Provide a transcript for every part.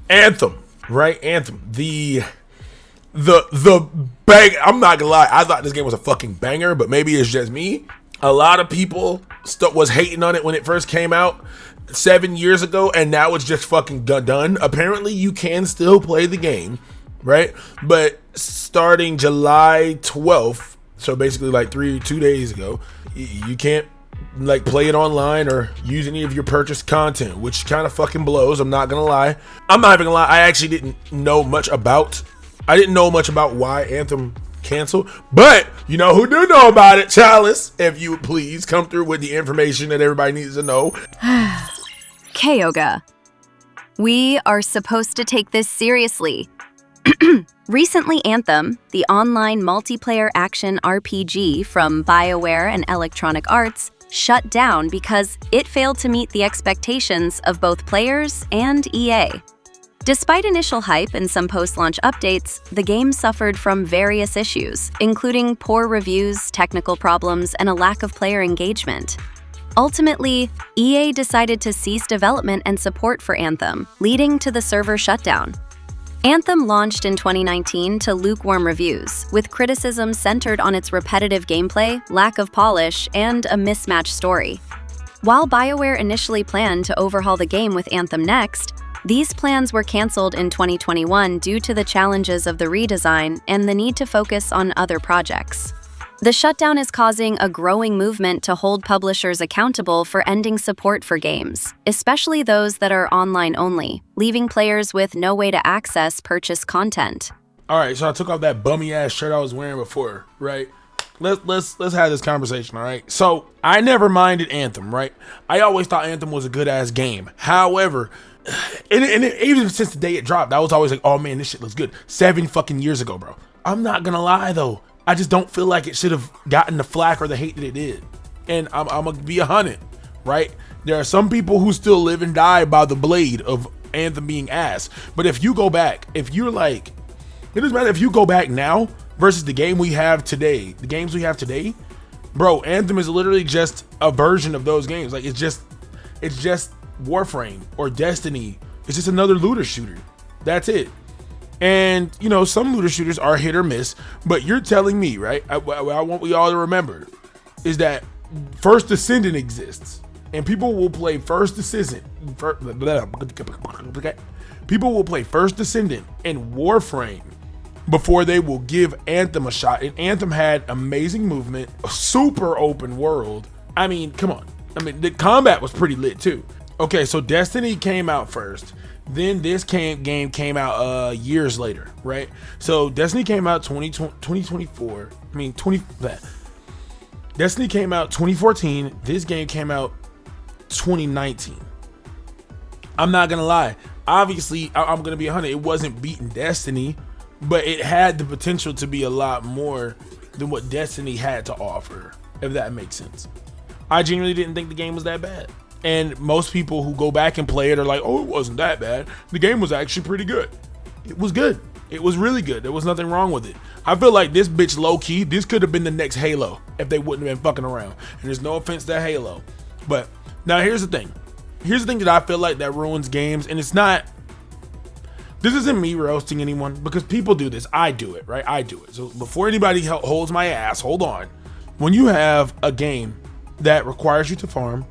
Anthem, right? Anthem. The bang. I'm not gonna lie. I thought this game was a fucking banger, but maybe it's just me. A lot of people was hating on it when it first came out 7 years ago, and now it's just fucking done. Apparently, you can still play the game, right? But starting July 12th, so basically like 2 days ago, you can't like play it online or use any of your purchased content, which kind of fucking blows. I'm not gonna lie. I'm not even gonna lie. I actually didn't know much about. I didn't know much about why Anthem canceled, but you know who do know about it? Chalice, if you would please come through with the information that everybody needs to know. Kayoga, we are supposed to take this seriously. Recently, Anthem, the online multiplayer action RPG from BioWare and Electronic Arts, shut down because it failed to meet the expectations of both players and EA. Despite initial hype and some post-launch updates, the game suffered from various issues, including poor reviews, technical problems, and a lack of player engagement. Ultimately, EA decided to cease development and support for Anthem, leading to the server shutdown. Anthem launched in 2019 to lukewarm reviews, with criticism centered on its repetitive gameplay, lack of polish, and a mismatched story. While BioWare initially planned to overhaul the game with Anthem next, these plans were canceled in 2021 due to the challenges of the redesign and the need to focus on other projects. The shutdown is causing a growing movement to hold publishers accountable for ending support for games, especially those that are online only, leaving players with no way to access purchased content. All right, so I took off that bummy ass shirt I was wearing before, right? Let's have this conversation, all right? So I never minded Anthem, right? I always thought Anthem was a good ass game. However, and even since the day it dropped, I was always like, oh man, this shit looks good. 7 fucking years ago, bro. I'm not gonna lie though. I just don't feel like it should have gotten the flack or the hate that it did. And I'm gonna be 100, right? There are some people who still live and die by the blade of Anthem being ass. But if you go back, if you're like, it doesn't matter if you go back now versus the game we have today, the games we have today, bro, Anthem is literally just a version of those games. Like it's just Warframe or Destiny. It's just another looter shooter. That's it. And you know, some looter shooters are hit or miss, but you're telling me, right? I want we all to remember is that First Descendant exists, and people will play First Descendant. People will play First Descendant and Warframe before they will give Anthem a shot. And Anthem had amazing movement, a super open world. I mean, come on. I mean, the combat was pretty lit too. Okay, so Destiny came out first. Then this game came out years later, right? So Destiny came out 2024. I mean, Destiny came out 2014. This game came out 2019. I'm not gonna lie. Obviously, I'm gonna be 100. It wasn't beating Destiny, but it had the potential to be a lot more than what Destiny had to offer, if that makes sense. I genuinely didn't think the game was that bad. And most people who go back and play it are like, oh, it wasn't that bad. The game was actually pretty good. It was good. It was really good. There was nothing wrong with it. I feel like this bitch low key, this could have been the next Halo if they wouldn't have been fucking around. And there's no offense to Halo. But now here's the thing. Here's the thing that I feel like that ruins games. And it's not, this isn't me roasting anyone because people do this. I do it, right? I do it. So before anybody holds my ass, hold on. When you have a game that requires you to farm,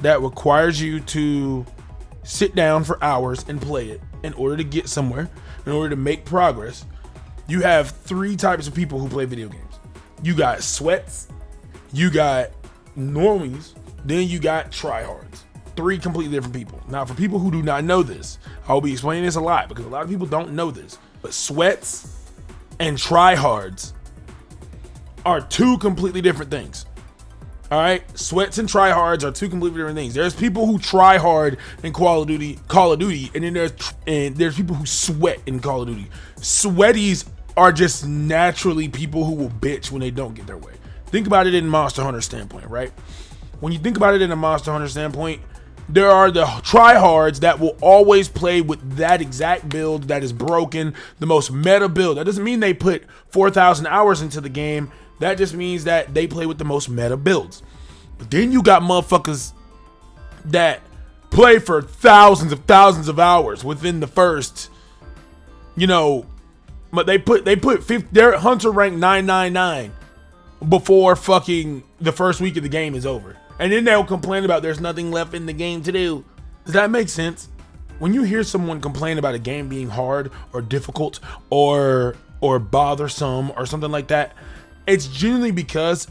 that requires you to sit down for hours and play it in order to get somewhere, in order to make progress, you have 3 types of people who play video games. You got sweats, you got normies, then you got tryhards. 3 completely different people. Now, for people who do not know this, I will be explaining this a lot because a lot of people don't know this, but sweats and tryhards are 2 completely different things. All right, sweats and tryhards are 2 completely different things. There's people who try hard in Call of Duty, and then there's people who sweat in Call of Duty. Sweaties are just naturally people who will bitch when they don't get their way. Think about it in Monster Hunter standpoint, right? When you think about it in a Monster Hunter standpoint, there are the tryhards that will always play with that exact build that is broken, the most meta build. That doesn't mean they put 4,000 hours into the game. That just means that they play with the most meta builds. But then you got motherfuckers that play for thousands of hours within the first, but they put 50, their hunter rank 999 before fucking the first week of the game is over. And then they'll complain about there's nothing left in the game to do. Does that make sense? When you hear someone complain about a game being hard or difficult or bothersome or something like that, it's generally because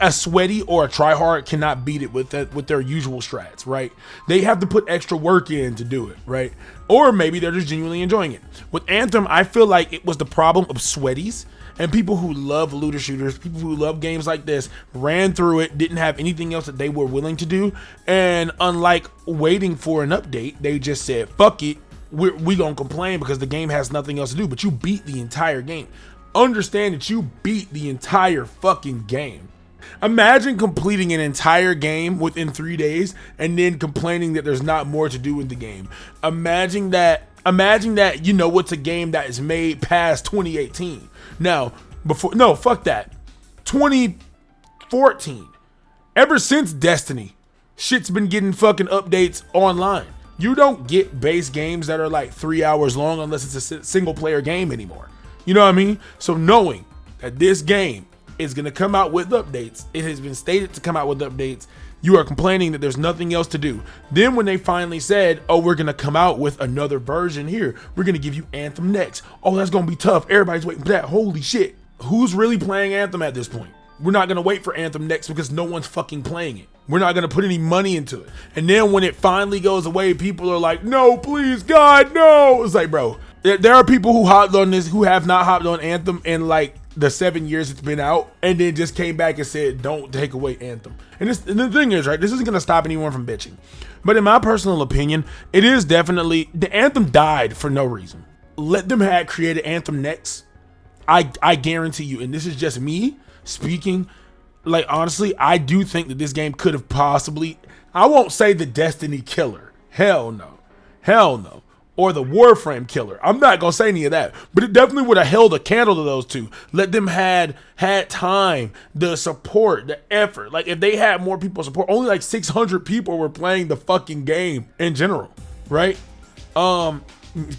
a sweaty or a tryhard cannot beat it with their usual strats, right? They have to put extra work in to do it, right? Or maybe they're just genuinely enjoying it. With Anthem, I feel like it was the problem of sweaties and people who love looter shooters, people who love games like this, ran through it, didn't have anything else that they were willing to do. And unlike waiting for an update, they just said, fuck it, we gonna complain because the game has nothing else to do. But you beat the entire game. Understand that you beat the entire fucking game. Imagine completing an entire game within 3 days and then complaining that there's not more to do in the game. Imagine that it's a game that is made past 2018. Now, fuck that. 2014. Ever since Destiny, shit's been getting fucking updates online. You don't get base games that are like 3 hours long unless it's a single player game anymore. You know what I mean? So knowing that this game is going to come out with updates, it has been stated to come out with updates, you are complaining that there's nothing else to do. Then when they finally said, oh, we're going to come out with another version here, we're going to give you Anthem next. Oh, that's going to be tough. Everybody's waiting for that. Holy shit. Who's really playing Anthem at this point? We're not going to wait for Anthem next because no one's fucking playing it. We're not going to put any money into it. And then when it finally goes away, people are like, no, please, God, no. It's like, bro, there are people who hopped on this who have not hopped on Anthem in like the 7 years it's been out and then just came back and said, don't take away Anthem. And the thing is, right, this isn't going to stop anyone from bitching. But in my personal opinion, it is definitely, the Anthem died for no reason. Let them have created Anthem next. I guarantee you, and this is just me speaking, like honestly, I do think that this game could have possibly, I won't say the Destiny killer. Hell no. Hell no. Or the Warframe killer. I'm not gonna say any of that, but it definitely would have held a candle to those two. Let them had time, the support, the effort. Like if they had more people support, only like 600 people were playing the fucking game in general, right?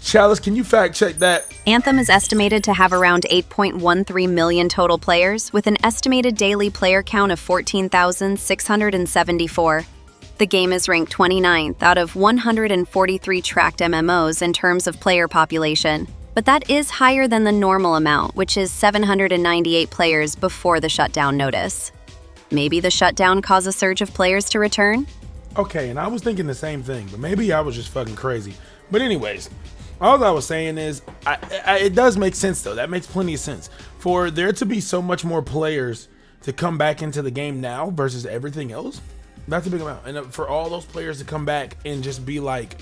Chalice, can you fact check that? Anthem is estimated to have around 8.13 million total players, with an estimated daily player count of 14,674. The game is ranked 29th out of 143 tracked MMOs in terms of player population, but that is higher than the normal amount, which is 798 players before the shutdown notice. Maybe the shutdown caused a surge of players to return? Okay, and I was thinking the same thing, but maybe I was just fucking crazy. But anyways, all I was saying is, it does make sense though. That makes plenty of sense. For there to be so much more players to come back into the game now versus everything else, that's a big amount. And for all those players to come back and just be like,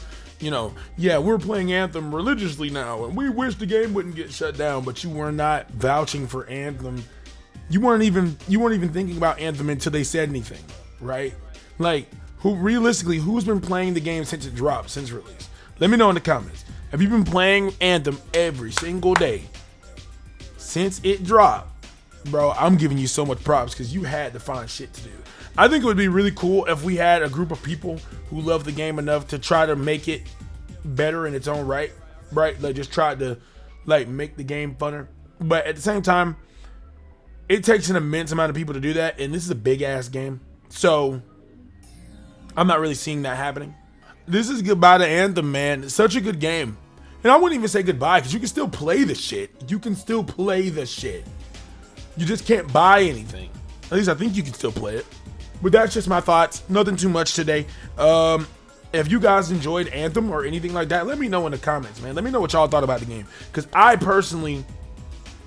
yeah, we're playing Anthem religiously now, and we wish the game wouldn't get shut down, but you were not vouching for Anthem. You weren't even thinking about Anthem until they said anything, right? Like, who's been playing the game since it dropped, since release? Let me know in the comments. Have you been playing Anthem every single day since it dropped? Bro, I'm giving you so much props because you had to find shit to do. I think it would be really cool if we had a group of people who love the game enough to try to make it better in its own right? Like just try to like make the game funner. But at the same time, it takes an immense amount of people to do that, and this is a big ass game. So I'm not really seeing that happening. This is goodbye to Anthem, man. It's such a good game. And I wouldn't even say goodbye because you can still play the shit. You can still play the shit. You just can't buy anything. At least I think you can still play it. But that's just my thoughts. Nothing too much today. If you guys enjoyed Anthem or anything like that, let me know in the comments, man. Let me know what y'all thought about the game. Because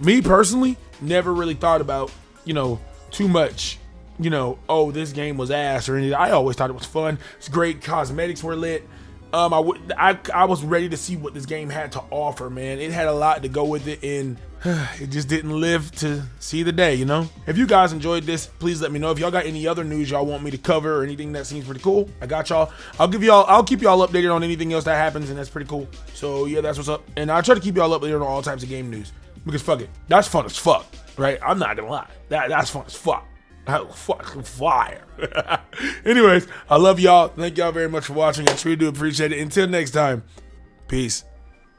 me personally, never really thought about, too much, oh, this game was ass or anything. I always thought it was fun. It's great. Cosmetics were lit. I was ready to see what this game had to offer, man. It had a lot to go with it, and it just didn't live to see the day, If you guys enjoyed this, please let me know. If y'all got any other news y'all want me to cover or anything that seems pretty cool, I got y'all. I'll keep y'all updated on anything else that happens, and that's pretty cool. So yeah, that's what's up. And I'll try to keep y'all updated on all types of game news because fuck it, that's fun as fuck, right? I'm not gonna lie, that's fun as fuck. Fucking fire. Anyways, I love y'all. Thank y'all very much for watching. I truly do appreciate it. Until next time, peace.